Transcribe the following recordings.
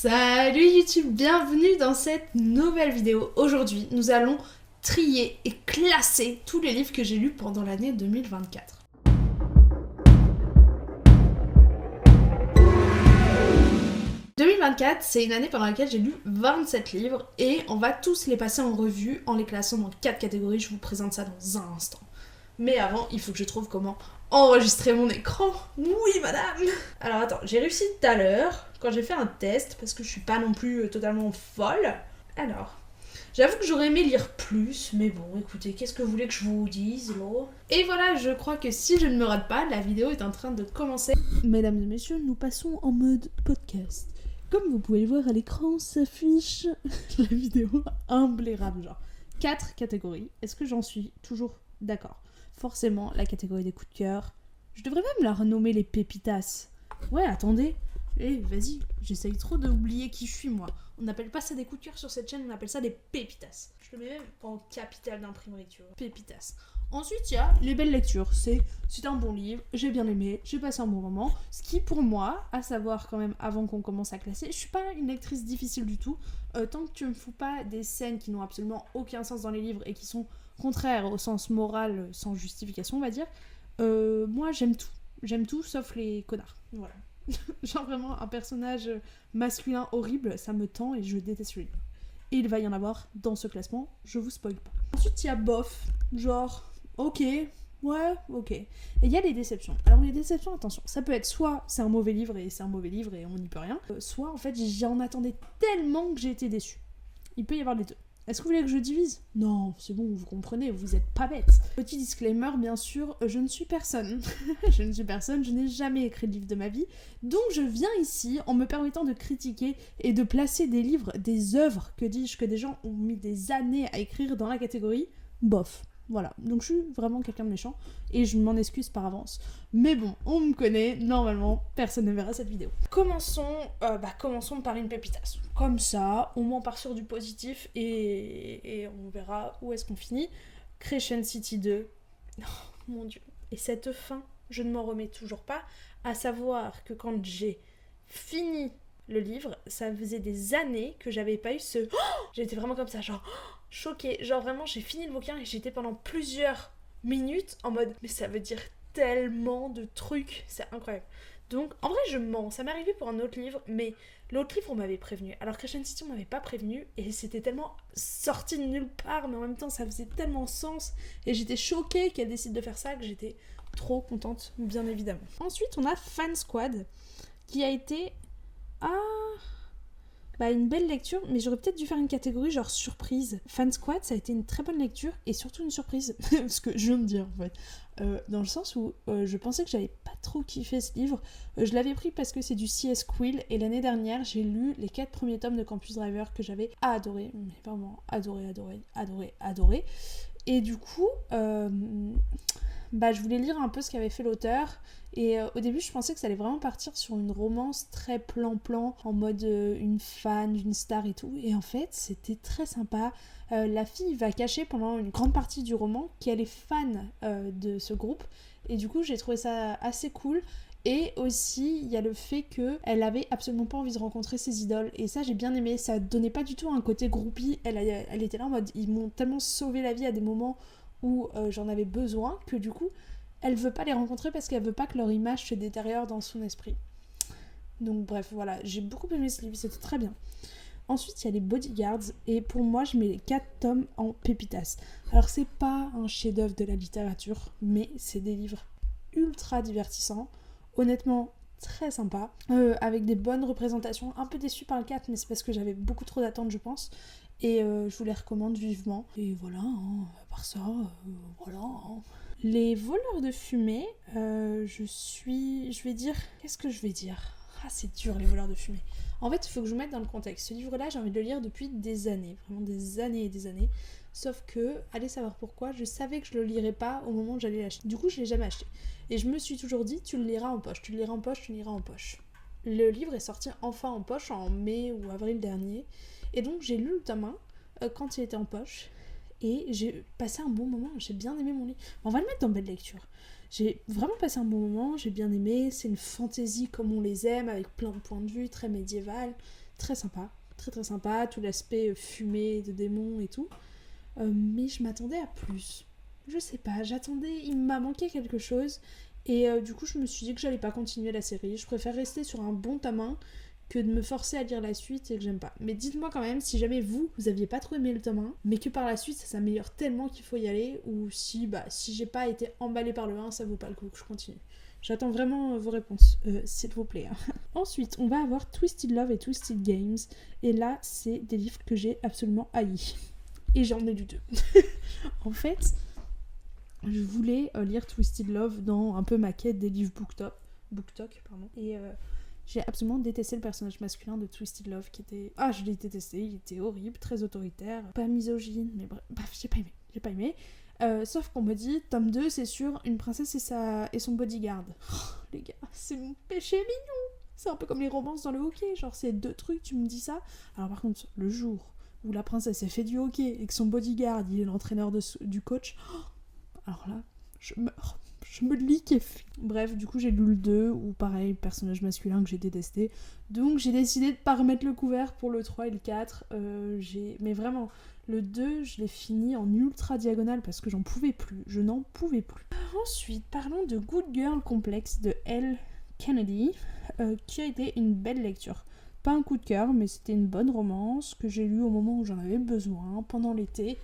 Salut YouTube, bienvenue dans cette nouvelle vidéo. Aujourd'hui, nous allons trier et classer tous les livres que j'ai lus pendant l'année 2024. « 2024, c'est une année pendant laquelle j'ai lu 27 livres et on va tous les passer en revue en les classant dans 4 catégories. Je vous présente ça dans un instant. Mais avant, il faut que je trouve comment enregistrer mon écran. Oui, madame. Alors attends, j'ai réussi tout à l'heure quand j'ai fait un test parce que je suis pas non plus totalement folle. Alors, j'avoue que j'aurais aimé lire plus, mais bon, écoutez, qu'est-ce que vous voulez que je vous dise, là? Et voilà, je crois que si je ne me rate pas, la vidéo est en train de commencer. Mesdames et messieurs, nous passons en mode podcast. Comme vous pouvez le voir à l'écran, s'affiche la vidéo imblairable, genre 4 catégories. Est-ce que j'en suis toujours d'accord? Forcément, la catégorie des coups de cœur. Je devrais même la renommer les pépitas. Ouais, attendez. Vas-y, j'essaye trop d'oublier qui je suis, moi. On n'appelle pas ça des coups de cœur sur cette chaîne, on appelle ça des pépitas. Je le mets même en capital d'imprimerie, tu vois. Pépitas. Ensuite, il y a les belles lectures. C'est un bon livre, j'ai bien aimé, j'ai passé un bon moment. Ce qui, pour moi, à savoir quand même, avant qu'on commence à classer, je suis pas une lectrice difficile du tout. Tant que tu me fous pas des scènes qui n'ont absolument aucun sens dans les livres et qui sont contraires au sens moral, sans justification, on va dire, moi, j'aime tout. J'aime tout, sauf les connards. Voilà. Genre vraiment un personnage masculin horrible, ça me tend et je déteste le livre. Et il va y en avoir dans ce classement, je vous spoil pas. Ensuite il y a bof, genre ok, ouais, ok. Et il y a les déceptions. Alors les déceptions, attention, ça peut être soit c'est un mauvais livre et c'est un mauvais livre et on n'y peut rien, soit en fait j'en attendais tellement que j'ai été déçue. Il peut y avoir les deux. Est-ce que vous voulez que je divise? Non, c'est bon, vous comprenez, vous êtes pas bête. Petit disclaimer, bien sûr, je ne suis personne. Je ne suis personne, je n'ai jamais écrit de livre de ma vie. Donc je viens ici en me permettant de critiquer et de placer des livres, des œuvres, que dis-je, que des gens ont mis des années à écrire dans la catégorie bof. Voilà, donc je suis vraiment quelqu'un de méchant et je m'en excuse par avance. Mais bon, on me connaît, normalement, personne ne verra cette vidéo. Commençons par une pépitas. Comme ça, au moins on part sur du positif et on verra où est-ce qu'on finit. Crescent City 2, oh mon dieu. Et cette fin, je ne m'en remets toujours pas, à savoir que quand j'ai fini le livre, ça faisait des années que j'avais pas eu ce... Oh, j'étais vraiment comme ça, genre... choquée, genre vraiment j'ai fini le bouquin et j'étais pendant plusieurs minutes en mode mais ça veut dire tellement de trucs, c'est incroyable. Donc en vrai je mens, ça m'est arrivé pour un autre livre, mais l'autre livre on m'avait prévenu, alors Crescent City on m'avait pas prévenu et c'était tellement sorti de nulle part, mais en même temps ça faisait tellement sens et j'étais choquée qu'elle décide de faire ça que j'étais trop contente, bien évidemment. Ensuite on a Fan Squad qui a été une belle lecture, mais j'aurais peut-être dû faire une catégorie genre surprise. Fan Squad, ça a été une très bonne lecture et surtout une surprise, ce que je viens de dire en fait. Dans le sens où je pensais que j'avais pas trop kiffé ce livre. Je l'avais pris parce que c'est du C.S. Quill et l'année dernière j'ai lu les 4 premiers tomes de Campus Driver que j'avais adoré, mais vraiment adoré. Et du coup, je voulais lire un peu ce qu'avait fait l'auteur. Et au début, je pensais que ça allait vraiment partir sur une romance très plan-plan, en mode une fan, une star et tout. Et en fait, c'était très sympa. La fille va cacher pendant une grande partie du roman qu'elle est fan de ce groupe. Et du coup, j'ai trouvé ça assez cool. Et aussi, il y a le fait qu'elle avait absolument pas envie de rencontrer ses idoles. Et ça, j'ai bien aimé. Ça donnait pas du tout un côté groupie. Elle était là en mode, ils m'ont tellement sauvé la vie à des moments où j'en avais besoin que du coup, elle veut pas les rencontrer parce qu'elle veut pas que leur image se détériore dans son esprit. Donc bref, voilà, j'ai beaucoup aimé ce livre, c'était très bien. Ensuite, il y a les Bodyguards, et pour moi, je mets les 4 tomes en pépitas. Alors, c'est pas un chef-d'œuvre de la littérature, mais c'est des livres ultra divertissants, honnêtement très sympa, avec des bonnes représentations. Un peu déçue par le 4, mais c'est parce que j'avais beaucoup trop d'attentes, je pense. Et je vous les recommande vivement. Et voilà, à part ça, voilà. Les voleurs de fumée, je vais dire... Qu'est-ce que je vais dire? Ah, c'est dur, les voleurs de fumée. En fait, il faut que je vous mette dans le contexte. Ce livre-là, j'ai envie de le lire depuis des années. Vraiment des années et des années. Sauf que, allez savoir pourquoi, je savais que je le lirais pas au moment où j'allais l'acheter. Du coup, je l'ai jamais acheté. Et je me suis toujours dit, tu le liras en poche. Tu le liras en poche, tu le liras en poche. Le livre est sorti enfin en poche en mai ou avril dernier. Et donc, j'ai lu le tome 1 quand il était en poche. Et j'ai passé un bon moment, j'ai bien aimé mon livre. On va le mettre dans belle lecture. J'ai vraiment passé un bon moment, j'ai bien aimé. C'est une fantaisie comme on les aime, avec plein de points de vue, très médiéval. très sympa, très très sympa, tout l'aspect fumée de démons et tout. Mais je m'attendais à plus. Je sais pas, il m'a manqué quelque chose. Et du coup, je me suis dit que j'allais pas continuer la série. Je préfère rester sur un bon tome 1 que de me forcer à lire la suite et que j'aime pas. Mais dites-moi quand même si jamais vous aviez pas trop aimé le tome 1, mais que par la suite ça s'améliore tellement qu'il faut y aller, ou si j'ai pas été emballée par le 1, ça vaut pas le coup que je continue. J'attends vraiment vos réponses, s'il vous plaît. Ensuite, on va avoir Twisted Love et Twisted Games. Et là, c'est des livres que j'ai absolument haïs. Et j'en ai lu 2. En fait, je voulais lire Twisted Love dans un peu ma quête des livres BookTok, pardon. Et j'ai absolument détesté le personnage masculin de Twisted Love qui était... Ah, je l'ai détesté, il était horrible, très autoritaire, pas misogyne, mais bref, j'ai pas aimé. Sauf qu'on me dit, tome 2, c'est sur une princesse et son bodyguard. Oh, les gars, c'est mon péché mignon. C'est un peu comme les romances dans le hockey, genre c'est 2 trucs, tu me dis ça. Alors par contre, le jour où la princesse elle fait du hockey et que son bodyguard il est l'entraîneur du coach, alors là, je meurs. Je me liquéfie. Bref, du coup, j'ai lu le 2, ou pareil, personnage masculin que j'ai détesté. Donc, j'ai décidé de pas remettre le couvert pour le 3 et le 4. Mais vraiment, le 2, je l'ai fini en ultra diagonale parce que j'en pouvais plus. Je n'en pouvais plus. Ensuite, parlons de Good Girl Complex de Elle Kennedy, qui a été une belle lecture. Pas un coup de cœur, mais c'était une bonne romance que j'ai lue au moment où j'en avais besoin, pendant l'été,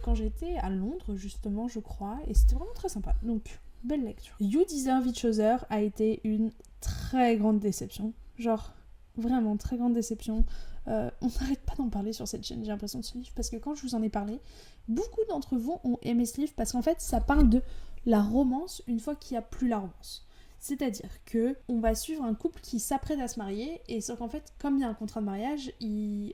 quand j'étais à Londres, justement, je crois, et c'était vraiment très sympa. Donc, belle lecture. You Deserve Each Other a été une très grande déception. Genre, vraiment, très grande déception. On n'arrête pas d'en parler sur cette chaîne, j'ai l'impression, de ce livre, parce que quand je vous en ai parlé, beaucoup d'entre vous ont aimé ce livre, parce qu'en fait, ça parle de la romance une fois qu'il n'y a plus la romance. C'est-à-dire que on va suivre un couple qui s'apprête à se marier, et sauf qu'en fait, comme il y a un contrat de mariage,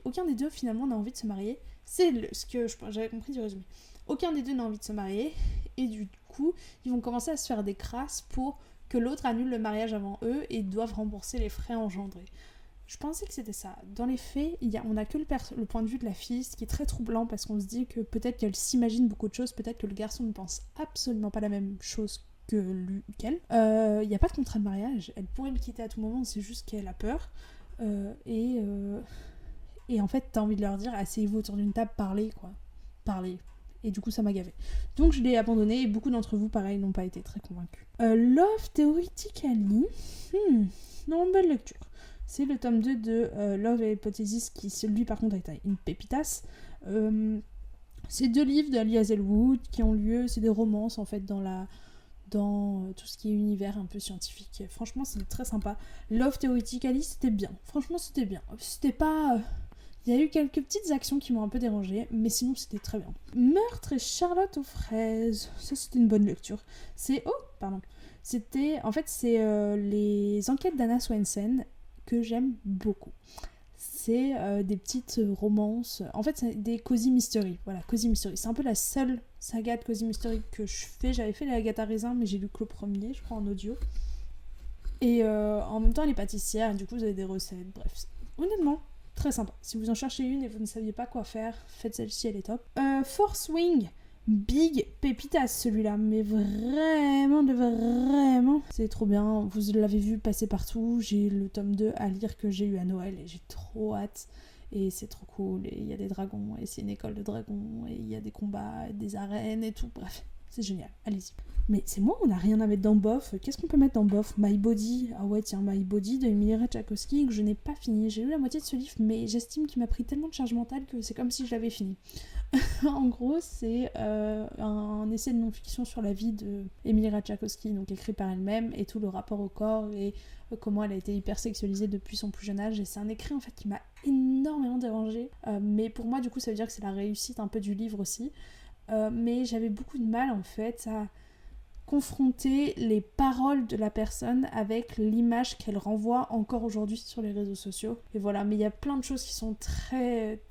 aucun des deux finalement n'a envie de se marier. C'est ce que j'avais compris du résumé. Aucun des deux n'a envie de se marier, et du coup, ils vont commencer à se faire des crasses pour que l'autre annule le mariage avant eux et doivent rembourser les frais engendrés. Je pensais que c'était ça. Dans les faits, on n'a que le point de vue de la fille, ce qui est très troublant parce qu'on se dit que peut-être qu'elle s'imagine beaucoup de choses, peut-être que le garçon ne pense absolument pas la même chose qu'elle. Il n'y a pas de contrat de mariage, elle pourrait le quitter à tout moment, c'est juste qu'elle a peur. Et en fait, t'as envie de leur dire, asseyez-vous autour d'une table, parlez, quoi. Parlez. Et du coup, ça m'a gavé. Donc, je l'ai abandonné et beaucoup d'entre vous, pareil, n'ont pas été très convaincus. Love Theoretically. Non, belle lecture. C'est le tome 2 de Love et Hypothesis qui, lui, par contre, a été une pépitas. C'est 2 livres d'Ali Hazelwood qui ont lieu. C'est des romances, en fait, dans tout ce qui est univers un peu scientifique. Franchement, c'est très sympa. Love Theoretically, c'était bien. Franchement, c'était bien. C'était pas... Il y a eu quelques petites actions qui m'ont un peu dérangée, mais sinon c'était très bien. Meurtre et Charlotte aux fraises. Ça, c'était une bonne lecture. C'est les enquêtes d'Anna Swensen que j'aime beaucoup. C'est des petites romances. En fait, c'est des Cozy Mystery. Voilà, Cozy Mystery. C'est un peu la seule saga de Cozy Mystery que je fais. J'avais fait les Agatha Raisin, mais j'ai lu que le premier, je crois, en audio. Et en même temps, elle est pâtissière, et du coup, vous avez des recettes. Bref, honnêtement, très sympa. Si vous en cherchez une et vous ne saviez pas quoi faire, faites celle-ci, elle est top. Force Wing, big pépitas celui-là, mais vraiment, c'est trop bien. Vous l'avez vu passer partout. J'ai le tome 2 à lire que j'ai eu à Noël et j'ai trop hâte. Et c'est trop cool. Et il y a des dragons, et c'est une école de dragons, et il y a des combats, des arènes et tout. Bref, c'est génial. Allez-y. Mais c'est moi, on n'a rien à mettre dans Bof. Qu'est-ce qu'on peut mettre dans Bof? My Body. Ah ouais, tiens, My Body de Emilie Ratajkowski que je n'ai pas fini. J'ai lu la moitié de ce livre, mais j'estime qu'il m'a pris tellement de charge mentale que c'est comme si je l'avais fini. En gros, c'est un essai de non-fiction sur la vie de Emilie Ratajkowski, donc écrit par elle-même, et tout le rapport au corps et comment elle a été hyper sexualisée depuis son plus jeune âge. Et c'est un écrit en fait qui m'a énormément dérangée. Mais pour moi, du coup, ça veut dire que c'est la réussite un peu du livre aussi. Mais j'avais beaucoup de mal en fait à confronter les paroles de la personne avec l'image qu'elle renvoie encore aujourd'hui sur les réseaux sociaux. Et voilà, mais il y a plein de choses qui sont très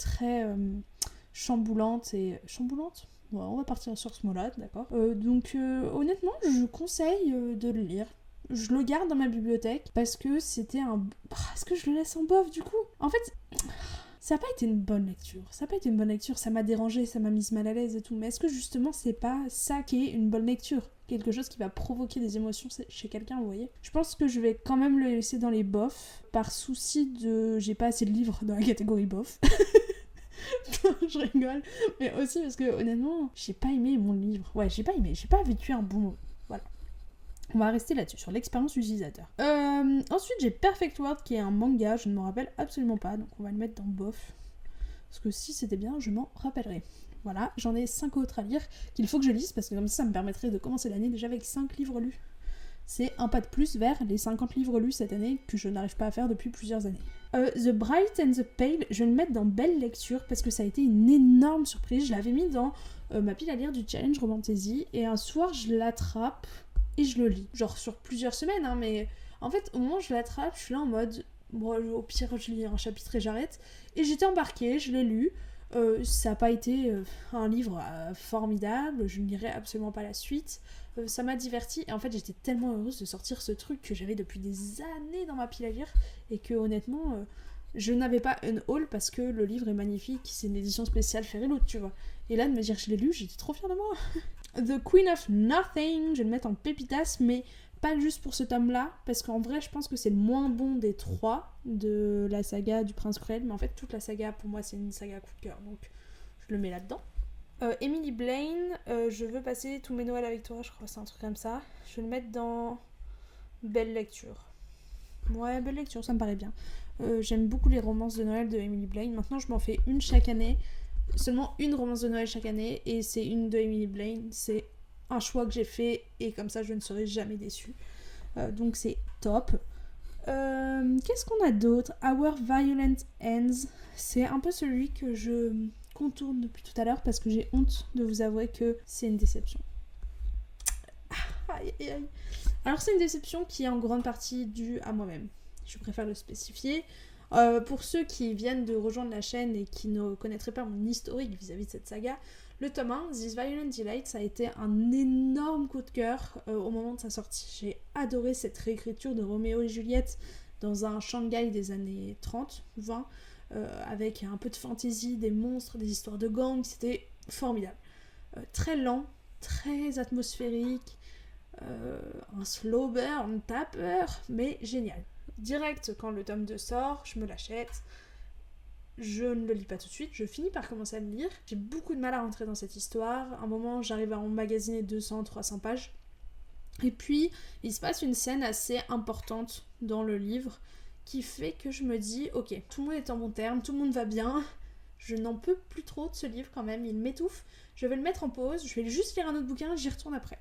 chamboulantes et... Chamboulantes ? Ouais, on va partir sur ce mot-là, d'accord. Donc honnêtement, je conseille de le lire. Je le garde dans ma bibliothèque parce que c'était un... Est-ce que je le laisse en bof du coup ? En fait... ça n'a pas été une bonne lecture. Ça m'a dérangée, ça m'a mise mal à l'aise et tout. Mais est-ce que justement, c'est pas ça qui est une bonne lecture ? Quelque chose qui va provoquer des émotions chez quelqu'un, vous voyez ? Je pense que je vais quand même le laisser dans les bofs, par souci de... J'ai pas assez de livres dans la catégorie bof. Je rigole. Mais aussi parce que, honnêtement, j'ai pas aimé mon livre. Ouais, j'ai pas vécu un bon moment. Voilà. On va rester là-dessus, sur l'expérience utilisateur. Ensuite, j'ai Perfect World, qui est un manga, je ne m'en rappelle absolument pas, donc on va le mettre dans bof. Parce que si c'était bien, je m'en rappellerai. Voilà, j'en ai 5 autres à lire, qu'il faut que je lise, parce que comme ça me permettrait de commencer l'année déjà avec 5 livres lus. C'est un pas de plus vers les 50 livres lus cette année, que je n'arrive pas à faire depuis plusieurs années. The Bright and the Pale, je vais le mettre dans belle lecture, parce que ça a été une énorme surprise. Je l'avais mis dans ma pile à lire du Challenge Romantasy, et un soir, je l'attrape... et je le lis. Genre sur plusieurs semaines, hein, mais en fait, au moment où je l'attrape, je suis là en mode, bon, au pire, je lis un chapitre et j'arrête. Et j'étais embarquée, je l'ai lu. Ça n'a pas été un livre formidable, je ne lirai absolument pas la suite. Ça m'a divertie et en fait, j'étais tellement heureuse de sortir ce truc que j'avais depuis des années dans ma pile à lire et que honnêtement, je n'avais pas un haul parce que le livre est magnifique, c'est une édition spéciale Fairyloot, tu vois. Et là, de me dire que je l'ai lu, j'étais trop fière de moi. The Queen of Nothing, je vais le mettre en pépitas, mais pas juste pour ce tome-là, parce qu'en vrai, je pense que c'est le moins bon des 3 de la saga du Prince Cruel, mais en fait, toute la saga, pour moi, c'est une saga coup de cœur, donc je le mets là-dedans. Emily Blaine, je veux passer tous mes Noëls avec toi, je crois que c'est un truc comme ça. Je vais le mettre dans belle lecture. Ouais, belle lecture, ça me paraît bien. J'aime beaucoup les romances de Noël de Emily Blaine. Maintenant, je m'en fais une chaque année. Seulement une romance de Noël chaque année et c'est une de Emily Blaine. C'est un choix que j'ai fait et comme ça je ne serai jamais déçue. Donc c'est top. Qu'est-ce qu'on a d'autre ? Our Violent Ends. C'est un peu celui que je contourne depuis tout à l'heure parce que j'ai honte de vous avouer que c'est une déception. Aïe, aïe, aïe. Alors c'est une déception qui est en grande partie due à moi-même. Je préfère le spécifier. Pour ceux qui viennent de rejoindre la chaîne et qui ne connaîtraient pas mon historique vis-à-vis de cette saga, le tome 1, This Violent Delight, ça a été un énorme coup de cœur au moment de sa sortie. J'ai adoré cette réécriture de Roméo et Juliette dans un Shanghai des années 30, 20, avec un peu de fantaisie, des monstres, des histoires de gangs, c'était formidable. Très lent, très atmosphérique, un slow burn, tapeur, mais génial. Direct, quand le tome 2 sort, je me l'achète. Je ne le lis pas tout de suite, je finis par commencer à le lire. J'ai beaucoup de mal à rentrer dans cette histoire. À un moment, j'arrive à emmagasiner 200-300 pages. Et puis, il se passe une scène assez importante dans le livre qui fait que je me dis, ok, tout le monde est en bon terme, tout le monde va bien. Je n'en peux plus trop de ce livre quand même, il m'étouffe. Je vais le mettre en pause, je vais juste lire un autre bouquin, j'y retourne après.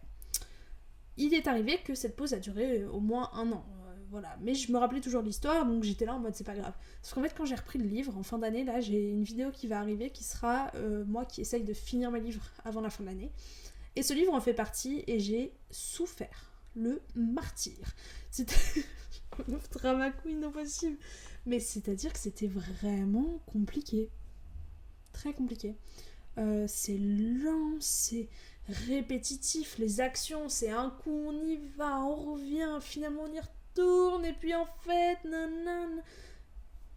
Il est arrivé que cette pause a duré au moins 1 an. Voilà, mais je me rappelais toujours l'histoire, donc j'étais là en mode c'est pas grave. Parce qu'en fait, quand j'ai repris le livre en fin d'année, là j'ai une vidéo qui va arriver qui sera moi qui essaye de finir mes livres avant la fin de l'année. Et ce livre en fait partie et j'ai souffert. Le martyr. C'était drama queen au possible. Mais c'est-à-dire que c'était vraiment compliqué. Très compliqué. C'est lent, c'est répétitif, les actions, c'est un coup on y va, on revient, finalement on y retourne, et puis en fait, nanana.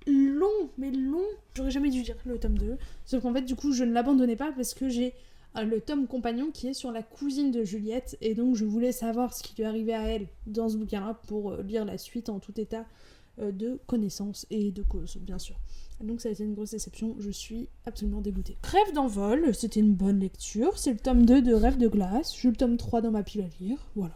Long, mais long. J'aurais jamais dû dire le tome 2, sauf qu'en fait, du coup, je ne l'abandonnais pas parce que j'ai le tome compagnon qui est sur la cousine de Juliette, et donc je voulais savoir ce qui lui arrivait à elle dans ce bouquin-là pour lire la suite en tout état de connaissance et de cause, bien sûr. Donc ça a été une grosse déception, je suis absolument dégoûtée. Rêve d'envol, c'était une bonne lecture, c'est le tome 2 de Rêve de glace, j'ai le tome 3 dans ma pile à lire, voilà.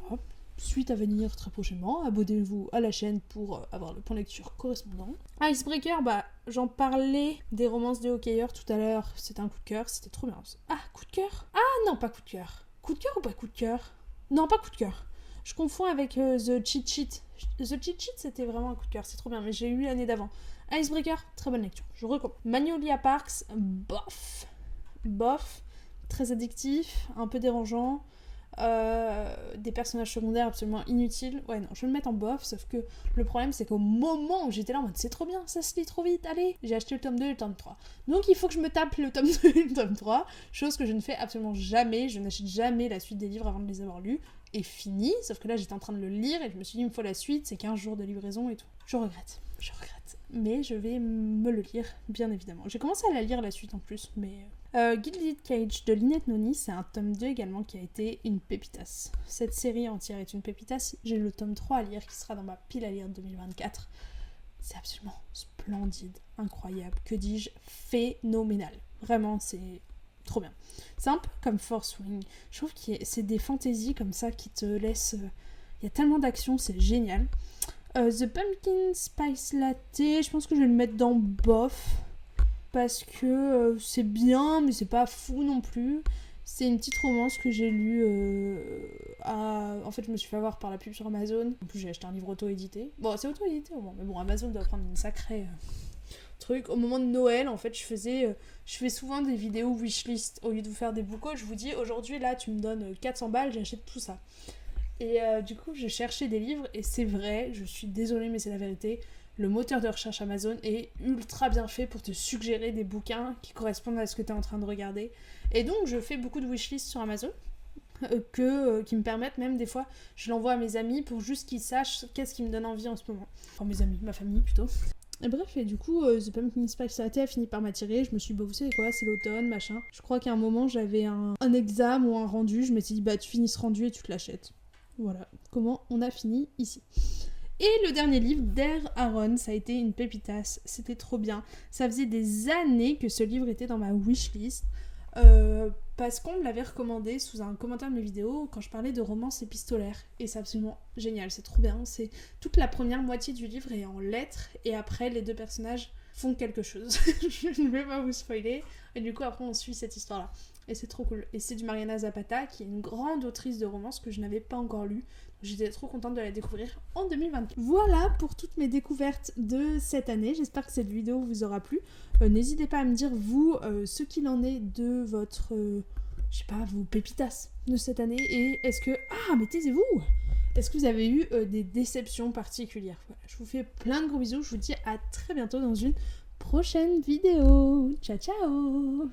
Suite à venir très prochainement, abonnez-vous à la chaîne pour avoir le point de lecture correspondant. Icebreaker, bah j'en parlais des romances de hockeyeurs tout à l'heure, c'était un coup de cœur, c'était trop bien. Ah, coup de cœur ? Ah non, pas coup de cœur. Coup de cœur ou pas coup de cœur ? Non, pas coup de cœur. Je confonds avec The Cheat Sheet. The Cheat Sheet, c'était vraiment un coup de cœur, c'est trop bien, mais j'ai eu l'année d'avant. Icebreaker, très bonne lecture, je recommande. Magnolia Parks, bof. Bof, très addictif, un peu dérangeant. Des personnages secondaires absolument inutiles. Ouais, non, je vais le mettre en bof, sauf que le problème c'est qu'au moment où j'étais là en mode c'est trop bien, ça se lit trop vite, allez, j'ai acheté le tome 2 et le tome 3. Donc il faut que je me tape le tome 2 et le tome 3, chose que je ne fais absolument jamais, je n'achète jamais la suite des livres avant de les avoir lus et fini, sauf que là j'étais en train de le lire et je me suis dit il me faut la suite, c'est 15 jours de livraison et tout. Je regrette. je regrette. Mais je vais me le lire, bien évidemment. J'ai commencé à la lire la suite en plus, mais... Gilded Cage de Lynette Noni, c'est un tome 2 également qui a été une pépitasse. Cette série entière est une pépitasse. J'ai le tome 3 à lire qui sera dans ma pile à lire 2024. C'est absolument splendide, incroyable, que dis-je, phénoménal. Vraiment, c'est trop bien. C'est un peu comme Force Wing. Je trouve que c'est des fantaisies comme ça qui te laissent... Il y a tellement d'action, c'est génial. The Pumpkin Spice Latte, je pense que je vais le mettre dans bof. Parce que c'est bien, mais c'est pas fou non plus. C'est une petite romance que j'ai lue En fait, je me suis fait avoir par la pub sur Amazon. En plus, j'ai acheté un livre auto-édité. Bon, c'est auto-édité au moins, mais bon, Amazon doit prendre une sacrée truc. Au moment de Noël, en fait, je fais souvent des vidéos wishlist. Au lieu de vous faire des boucos, je vous dis, aujourd'hui, là, tu me donnes 400 balles, j'achète tout ça. Et du coup, j'ai cherché des livres, et c'est vrai, je suis désolée, mais c'est la vérité. Le moteur de recherche Amazon est ultra bien fait pour te suggérer des bouquins qui correspondent à ce que tu es en train de regarder. Et donc, je fais beaucoup de wishlist sur Amazon, qui me permettent même des fois, je l'envoie à mes amis pour juste qu'ils sachent qu'est-ce qui me donne envie en ce moment. Enfin, mes amis, ma famille plutôt. Et bref, et du coup, The Pumpkin Spice Latte a fini par m'attirer. Je me suis dit, bah, vous savez quoi, c'est l'automne, machin. Je crois qu'à un moment, j'avais un examen ou un rendu. Je m'étais dit, bah, tu finis ce rendu et tu te l'achètes. Voilà comment on a fini ici. Et le dernier livre, Dear Aaron, ça a été une pépitasse, c'était trop bien. Ça faisait des années que ce livre était dans ma wishlist, parce qu'on me l'avait recommandé sous un commentaire de mes vidéos quand je parlais de romance épistolaire. Et c'est absolument génial, c'est trop bien. C'est toute la première moitié du livre est en lettres, et après les deux personnages font quelque chose. Je ne vais pas vous spoiler. Et du coup, après, on suit cette histoire-là. Et c'est trop cool. Et c'est du Mariana Zapata, qui est une grande autrice de romance que je n'avais pas encore lue. J'étais trop contente de la découvrir en 2024. Voilà pour toutes mes découvertes de cette année. J'espère que cette vidéo vous aura plu. N'hésitez pas à me dire, vous, ce qu'il en est de votre... je sais pas, vos pépitas de cette année. Et est-ce que... Ah, mais taisez-vous! Est-ce que vous avez eu des déceptions particulières? Voilà, je vous fais plein de gros bisous. Je vous dis à très bientôt dans une prochaine vidéo. Ciao, ciao!